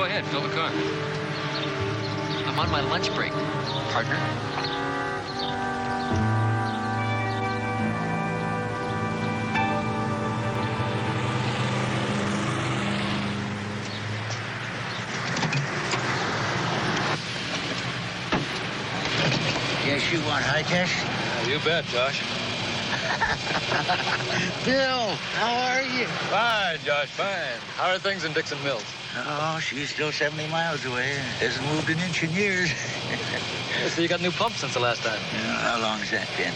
Go ahead, fill the car. I'm on my lunch break, partner. Guess you want high test? You bet, Josh. Bill, how are you? Fine, Josh, fine. How are things in Dixion Mills? Oh, she's still 70 miles away. Hasn't moved an inch in years. So you got a new pump since the last time? How long's that been?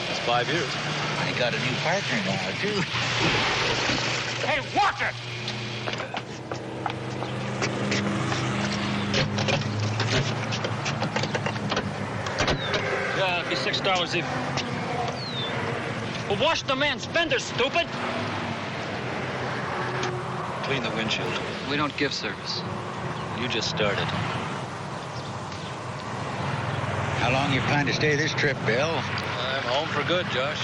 It's 5 years. I got a new partner now, too. Hey, watch it! Yeah, it'll be $6 even. Well, wash the man's fender, stupid! Clean the windshield. We don't give service. You just started. How long you plan to stay this trip, Bill? I'm home for good, Josh.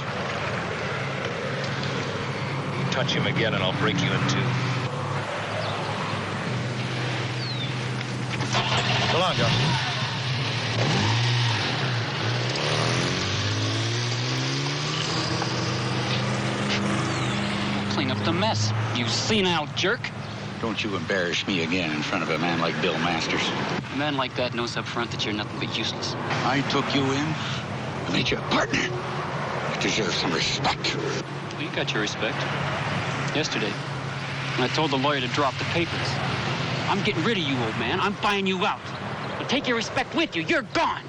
You touch him again and I'll break you in two. So long, Josh. Clean up the mess, you senile jerk. Don't you embarrass me again in front of a man like Bill Masters. A man like that knows up front that you're nothing but useless. I took you in. I made you a partner. You deserve some respect. Well, you got your respect. Yesterday, when I told the lawyer to drop the papers. I'm getting rid of you, old man. I'm buying you out. But take your respect with you. You're gone.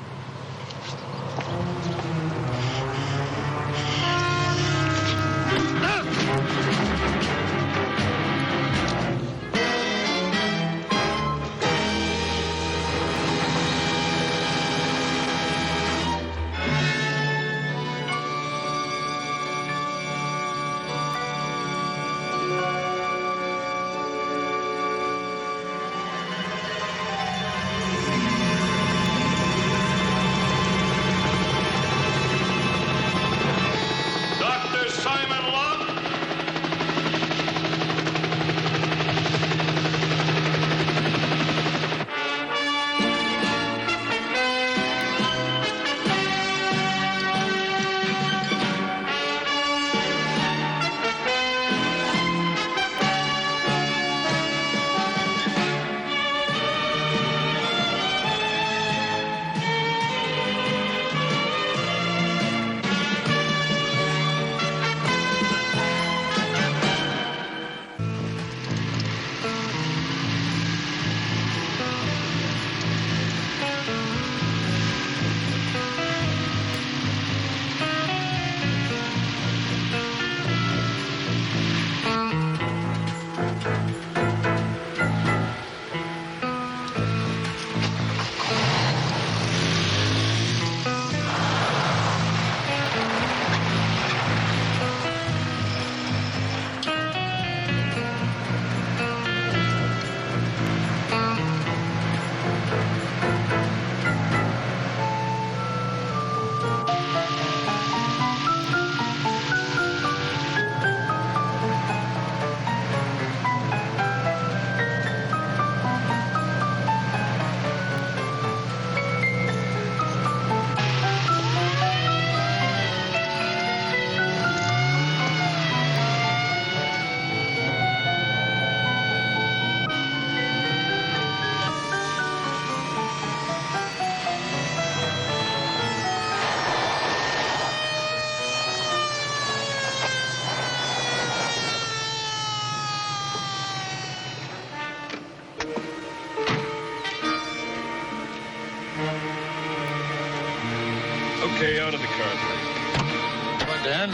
Okay, out of the car, please. Come on, Dan.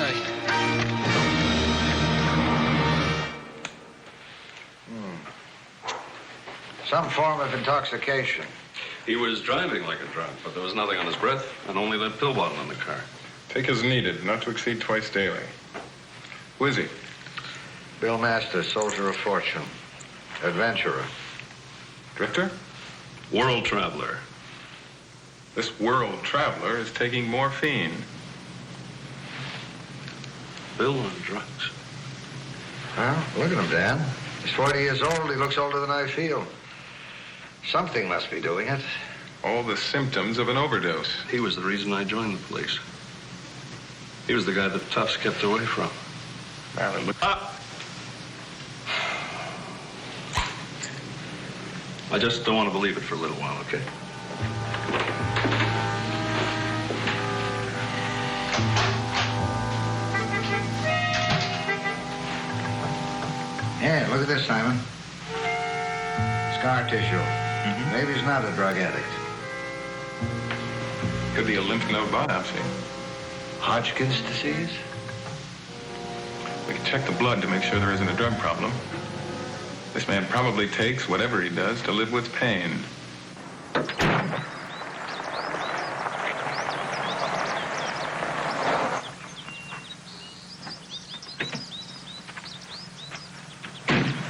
Some form of intoxication. He was driving like a drunk, but there was nothing on his breath and only that pill bottle in the car. Take as needed, not to exceed twice daily. Who is he? Bill Masters, soldier of fortune. Adventurer. Drifter? World traveler. This world traveler is taking morphine. Bill on drugs. Well, look at him, Dan. He's 40 years old. He looks older than I feel. Something must be doing it. All the symptoms of an overdose. He was the reason I joined the police. He was the guy that Tufts kept away from. Well, it looked... I just don't want to believe it for a little while, okay? Yeah, look at this, Simon. Scar tissue. Maybe he's not a drug addict. Could be a lymph node biopsy. Hodgkin's disease? We can check the blood to make sure there isn't a drug problem. This man probably takes whatever he does to live with pain.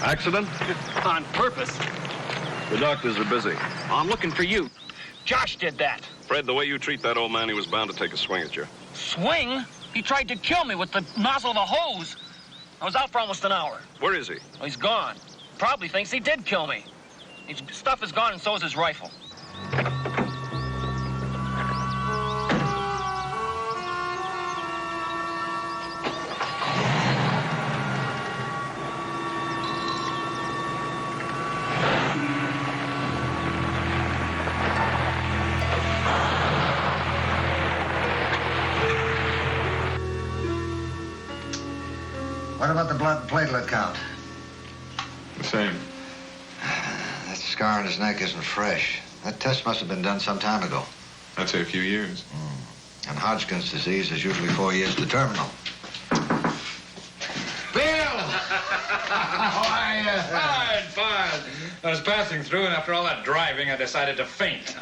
Accident? On purpose. The doctors are busy. I'm looking for you. Josh did that. Fred, the way you treat that old man, he was bound to take a swing at you. Swing? He tried to kill me with the nozzle of a hose. I was out for almost an hour. Where is he? Well, he's gone. Probably thinks he did kill me. His stuff is gone and so is his rifle. What about the blood and platelet count? The same. That scar on his neck isn't fresh. That test must have been done some time ago. I'd say a few years. And Hodgkin's disease is usually 4 years to terminal. Bill! How are you? Fine, fine. I was passing through, and after all that driving, I decided to faint.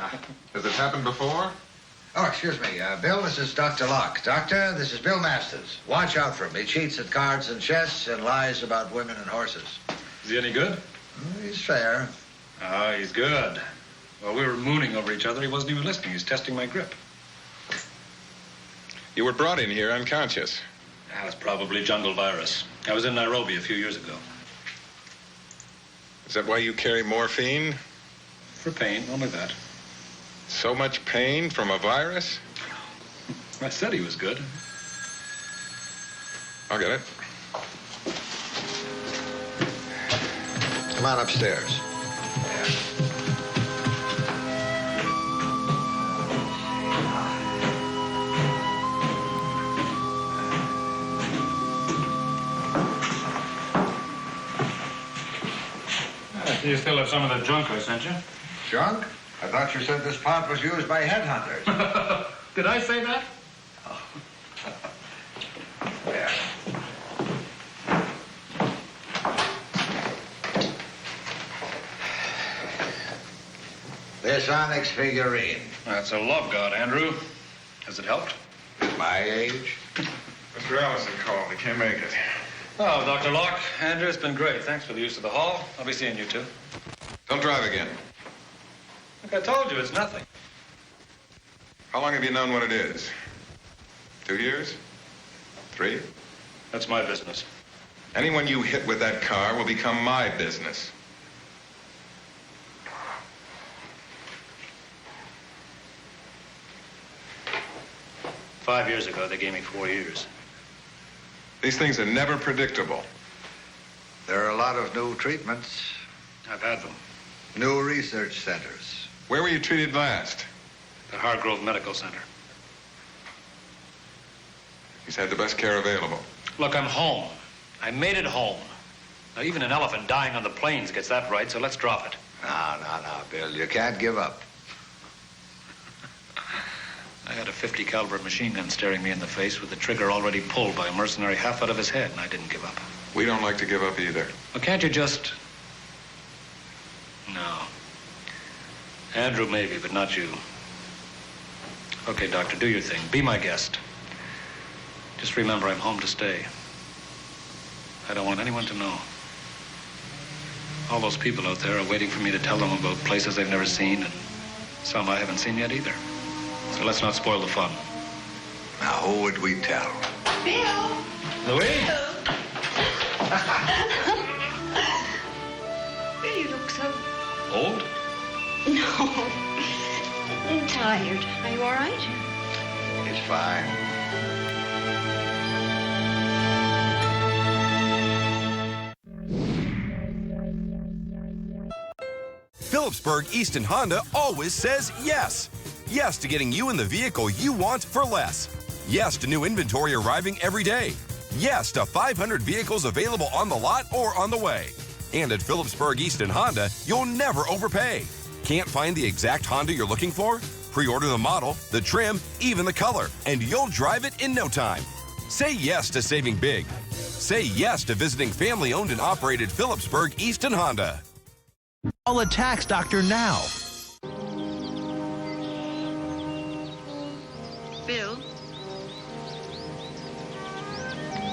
Has it happened before? Oh, excuse me. Bill, this is Dr. Locke. Doctor, this is Bill Masters. Watch out for him. He cheats at cards and chess and lies about women and horses. Is he any good? He's fair. Oh, he's good. While we were mooning over each other, he wasn't even listening. He was testing my grip. You were brought in here unconscious. That's probably jungle virus. I was in Nairobi a few years ago. Is that why you carry morphine? For pain, only that. So much pain from a virus? I said he was good. I'll get it. Come on upstairs. You still have some of the junk I sent you? Junk? I thought you said this pot was used by headhunters. Did I say that? There. This onyx figurine. That's a love god, Andrew. Has it helped? At my age? Mr. Allison called. He can't make it. Oh, Dr. Locke. Andrew, it's been great. Thanks for the use of the hall. I'll be seeing you two. Don't drive again. Look, I told you, it's nothing. How long have you known what it is? 2 years? 3? That's my business. Anyone you hit with that car will become my business. Five years ago, they gave me 4 years. These things are never predictable. There are a lot of new treatments, I've had them. new research centers. Where were you treated last? The Hargrove Medical Center. He's had the best care available. Look, I'm home. I made it home. Now, even an elephant dying on the plains gets that right, so let's drop it. No, Bill. You can't give up. I had a .50 caliber machine gun staring me in the face with the trigger already pulled by a mercenary half out of his head, and I didn't give up. We don't like to give up either. Well, can't you just... No. Andrew, maybe, but not you. Okay, Doctor, do your thing. Be my guest. Just remember, I'm home to stay. I don't want anyone to know. All those people out there are waiting for me to tell them about places they've never seen, and some I haven't seen yet either. So let's not spoil the fun. Now, who would we tell? Bill! Louis? Bill, you look so... Old? No. I'm tired. Are you all right? It's fine. Phillipsburg Easton Honda always says yes. Yes to getting you in the vehicle you want for less. Yes to new inventory arriving every day. Yes to 500 vehicles available on the lot or on the way. And at Phillipsburg Easton Honda, you'll never overpay. Can't find the exact Honda you're looking for? Pre-order the model, the trim, even the color, and you'll drive it in no time. Say yes to saving big. Say yes to visiting family-owned and operated Phillipsburg Easton Honda. Call a tax doctor now. Bill?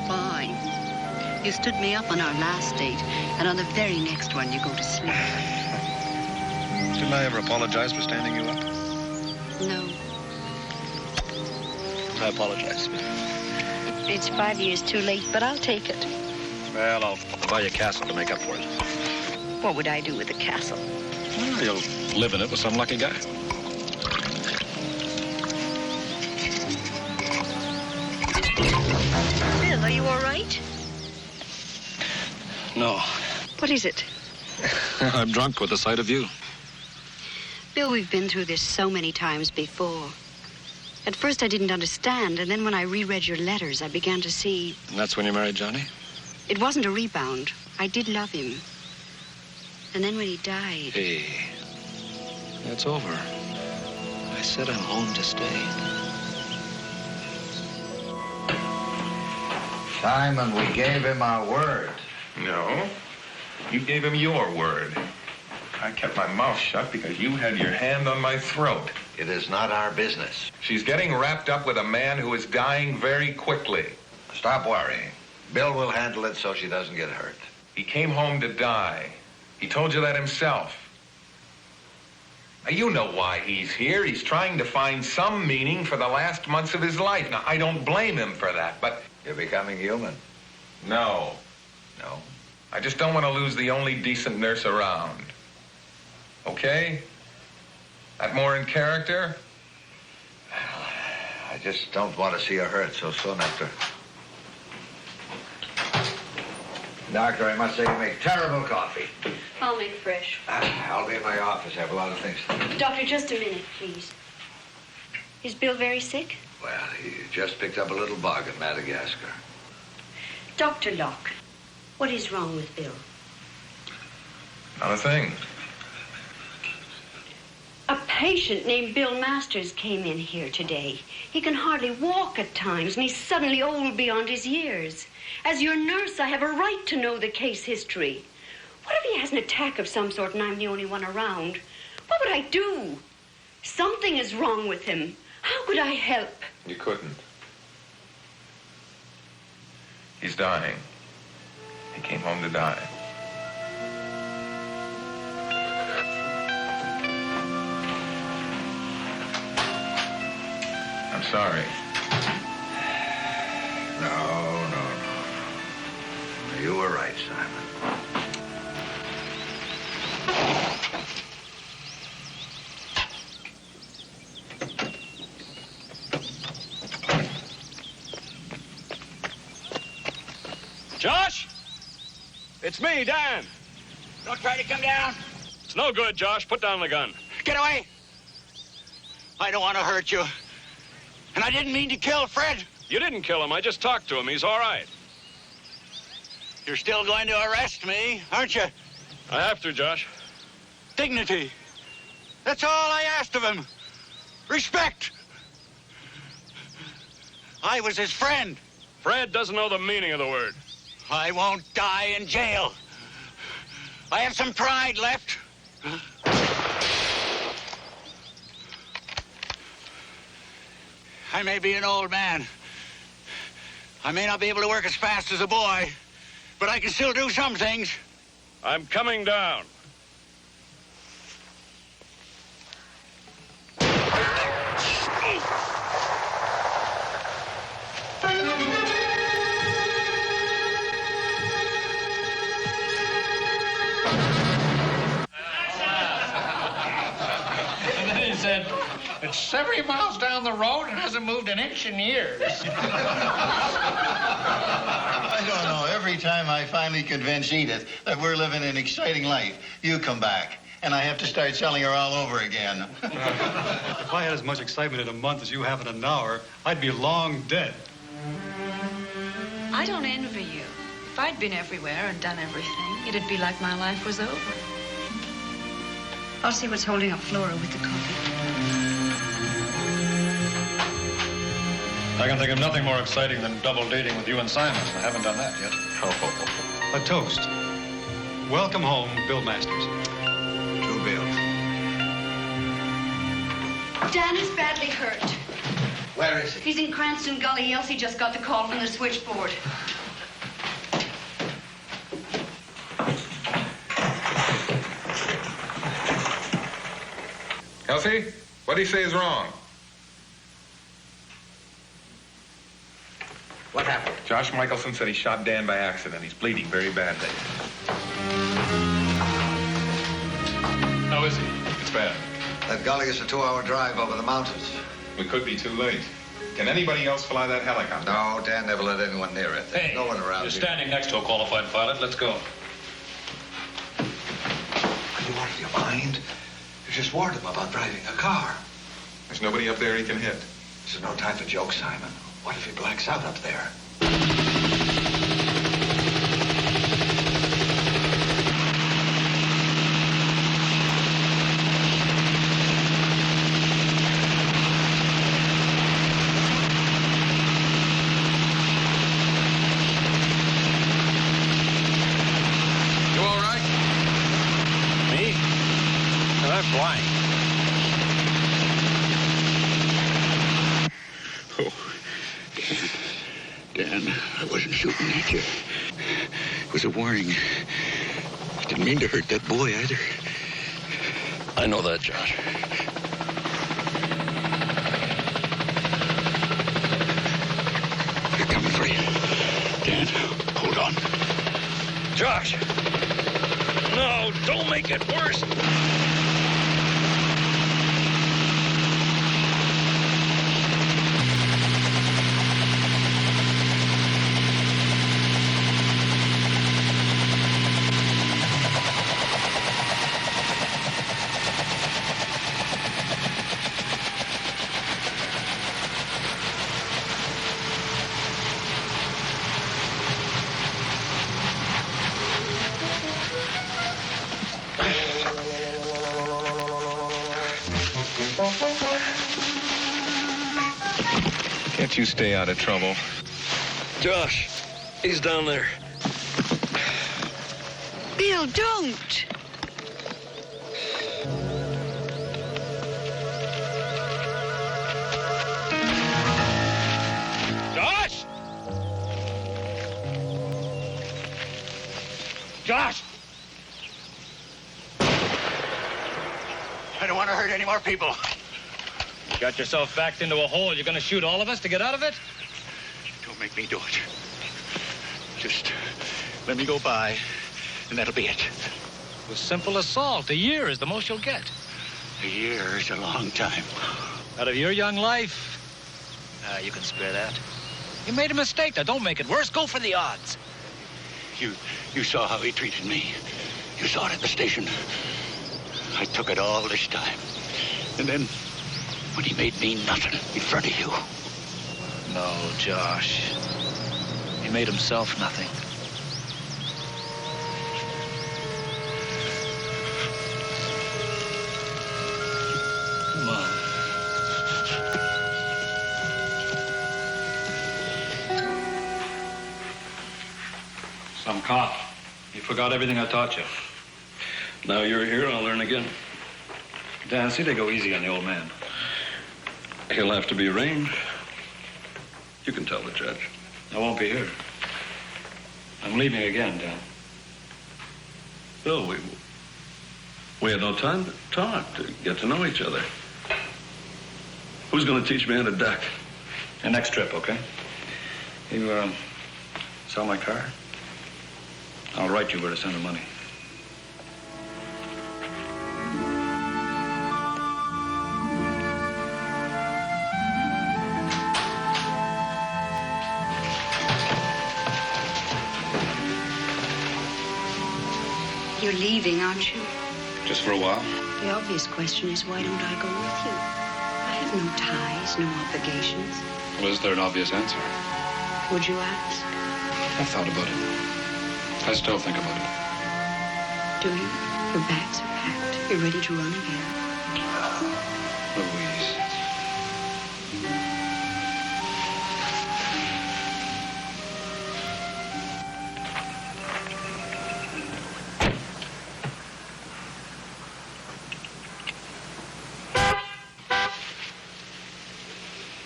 Fine. You stood me up on our last date, and on the very next one you go to sleep. Didn't I ever apologize for standing you up? No. I apologize. It's 5 years too late, but I'll take it. Well, I'll buy you a castle to make up for it. What would I do with the castle? Well, you'll live in it with some lucky guy. Bill, are you all right? No. What is it? I'm drunk with the sight of you. Bill, we've been through this so many times before. At first I didn't understand, and then when I reread your letters, I began to see... And that's when you married Johnny? It wasn't a rebound. I did love him. And then when he died... Hey, that's over. I said I'm home to stay. Simon, we gave him our word. No, you gave him your word. I kept my mouth shut because you had your hand on my throat. It is not our business. She's getting wrapped up with a man who is dying very quickly. Stop worrying. Bill will handle it so she doesn't get hurt. He came home to die. He told you that himself. Now, you know why he's here. He's trying to find some meaning for the last months of his life. Now, I don't blame him for that, but... You're becoming human. No. No? I just don't want to lose the only decent nurse around. Okay? That more in character? I just don't want to see her hurt so soon after. Doctor, I must say you make terrible coffee. I'll make fresh. I'll be in my office. I have a lot of things to do. Doctor, just a minute, please. Is Bill very sick? Well, he just picked up a little bug in Madagascar. Dr. Locke, what is wrong with Bill? Not a thing. A patient named Bill Masters came in here today. He can hardly walk at times, and he's suddenly old beyond his years. As your nurse, I have a right to know the case history. What if he has an attack of some sort and I'm the only one around? What would I do? Something is wrong with him. How could I help? You couldn't. He's dying. He came home to die. I'm sorry. No. You were right, Simon. Josh? It's me, Dan. Don't try to come down. It's no good, Josh. Put down the gun. Get away. I don't want to hurt you. And I didn't mean to kill Fred. You didn't kill him. I just talked to him. He's all right. You're still going to arrest me, aren't you? I have to, Josh. Dignity. That's all I asked of him. Respect. I was his friend. Fred doesn't know the meaning of the word. I won't die in jail. I have some pride left. I may be an old man. I may not be able to work as fast as a boy, but I can still do some things. I'm coming down. It's 70 miles down the road and hasn't moved an inch in years. I don't know. Every time I finally convince Edith that we're living an exciting life, you come back. And I have to start selling her all over again. If I had as much excitement in a month as you have in an hour, I'd be long dead. I don't envy you. If I'd been everywhere and done everything, it'd be like my life was over. I'll see what's holding up Flora with the coffee. I can think of nothing more exciting than double dating with you and Simon. I haven't done that yet. A toast. Welcome home, Bill Masters. To Bill. Dan is badly hurt. Where is he? He's in Cranston Gully. Elsie just got the call from the switchboard. Elsie, what do you say is wrong? What happened? Josh Michelson said he shot Dan by accident. He's bleeding very badly. How is he? It's bad. That gully is a 2-hour drive over the mountains. We could be too late. Can anybody else fly that helicopter? No, Dan never let anyone near it. There's no one around You're here. standing next to a qualified pilot. Let's go. Are you out of your mind? You just warned him about driving a car. There's nobody up there he can hit. This is no time for jokes, Simon. What if he blacks out up there? You all right? Me? No, I'm flying. Dan, I wasn't shooting at you. It was a warning. I didn't mean to hurt that boy either. I know that, Josh. They're coming for you. Dan, hold on. Josh! No, don't make it worse. Can't you stay out of trouble? Josh, he's down there. Bill, don't. Josh! Josh! I don't want to hurt any more people. Got yourself backed into a hole. You're gonna shoot all of us to get out of it? Don't make me do it. Just let me go by, and that'll be it. It was simple assault. A year is the most you'll get. A year is a long time. Out of your young life, you can spare that. You made a mistake. Now, don't make it worse. Go for the odds. You saw how he treated me. You saw it at the station. I took it all this time. And then, when he made me nothing in front of you. No, Josh. He made himself nothing. Come on. Some cop. You forgot everything I taught you. Now you're here, I'll learn again. Dan, see they go easy on the old man. He'll have to be arraigned. You can tell the judge. I won't be here. I'm leaving again, Dan. Bill, we had no time to talk, to get to know each other. Who's going to teach me how to duck? The next trip, okay? You, sell my car? I'll write you where to send the money. You're leaving, aren't you? Just for a while? The obvious question is, why don't I go with you? I have no ties, no obligations. Well, is there an obvious answer? Would you ask? I've thought about it. I still think about it. Do you? Your bags are packed. You're ready to run again. Louise.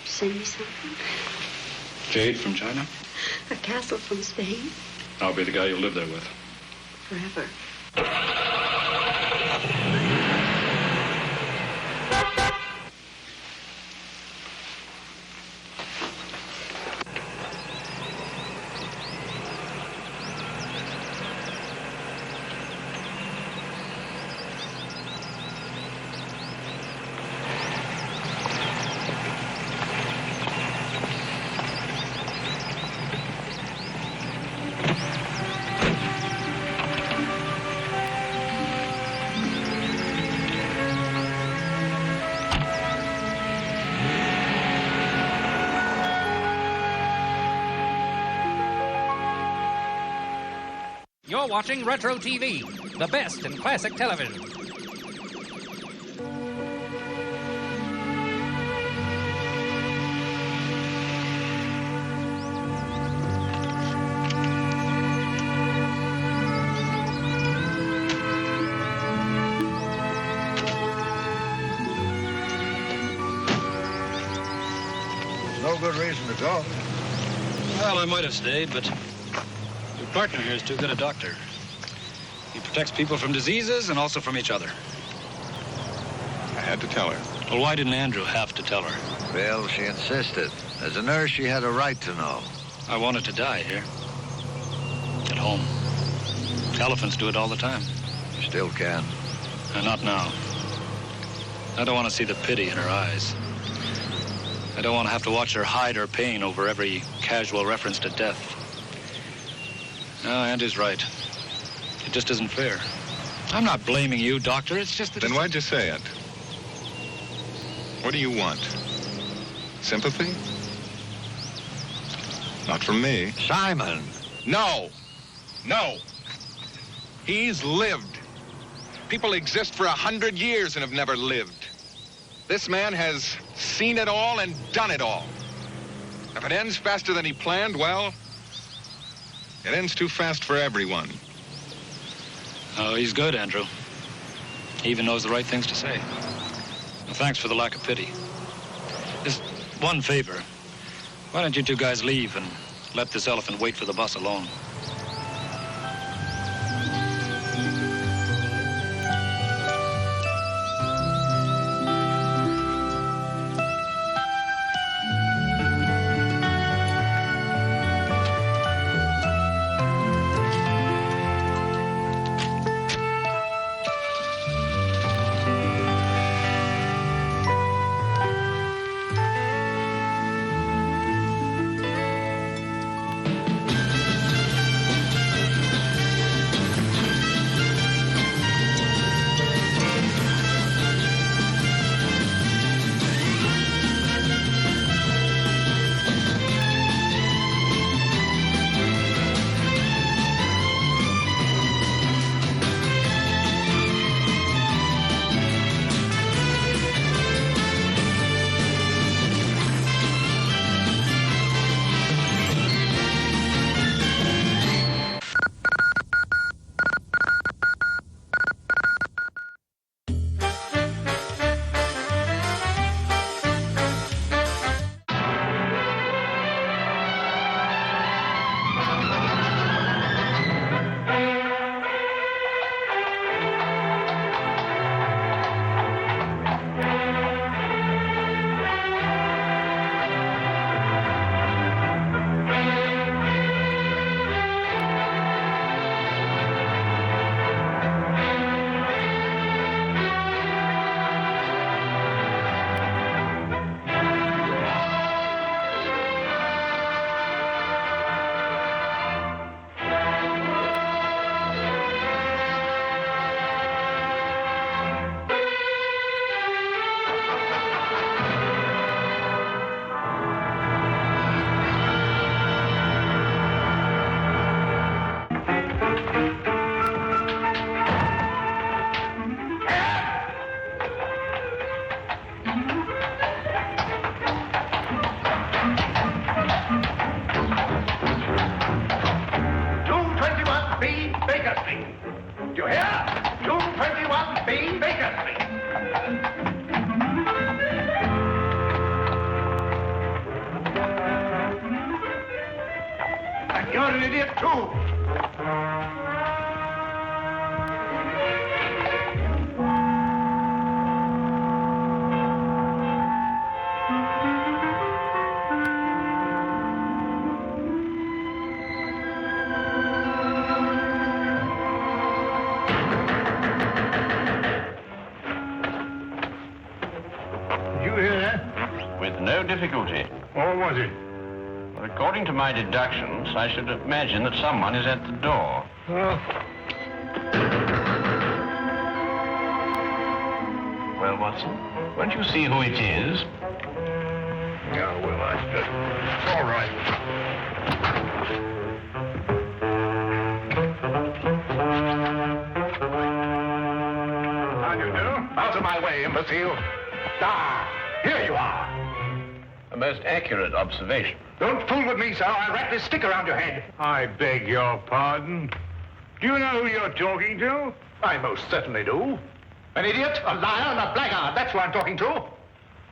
Send me something? Jade from China? A castle from Spain? I'll be the guy you'll live there with. Forever. You're watching Retro TV, the best in classic television. There's no good reason to go. Well, I might have stayed, but your partner here is too good a doctor. He protects people from diseases and also from each other. I had to tell her. Well, why didn't Andrew have to tell her? Bill, she insisted. As a nurse, she had a right to know. I wanted to die here. At home. Elephants do it all the time. You still can. And not now. I don't want to see the pity in her eyes. I don't want to have to watch her hide her pain over every casual reference to death. No, Andy's right. It just isn't fair. I'm not blaming you, Doctor. It's just that... Then why'd you say it? What do you want? Sympathy? Not from me. Simon! No! No! He's lived. People exist for 100 years and have never lived. This man has seen it all and done it all. If it ends faster than he planned, well, it ends too fast for everyone. Oh, he's good, Andrew. He even knows the right things to say. Well, thanks for the lack of pity. Just one favor. Why don't you two guys leave and let this elephant wait for the bus alone? And you're an idiot, too. Did you hear that? With no difficulty. Or was it? According to my deductions, I should imagine that someone is at the door. Well, Watson, won't you see who it is? Yeah, well, I just... All right. How do you do? Out of my way, imbecile. Ah, here you are. A most accurate observation. Don't fool with me, sir. I'll wrap this stick around your head. I beg your pardon. Do you know who you're talking to? I most certainly do. An idiot, a liar, and a blackguard. That's who I'm talking to.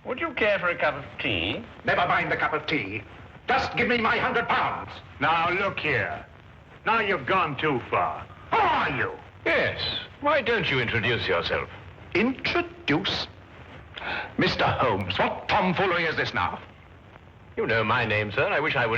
Would you care for a cup of tea? Never mind the cup of tea. Just give me my £100. Now, look here. Now you've gone too far. Who are you? Yes. Why don't you introduce yourself? Introduce? Mr. Holmes, what tomfoolery is this now? You know my name, sir. I wish I were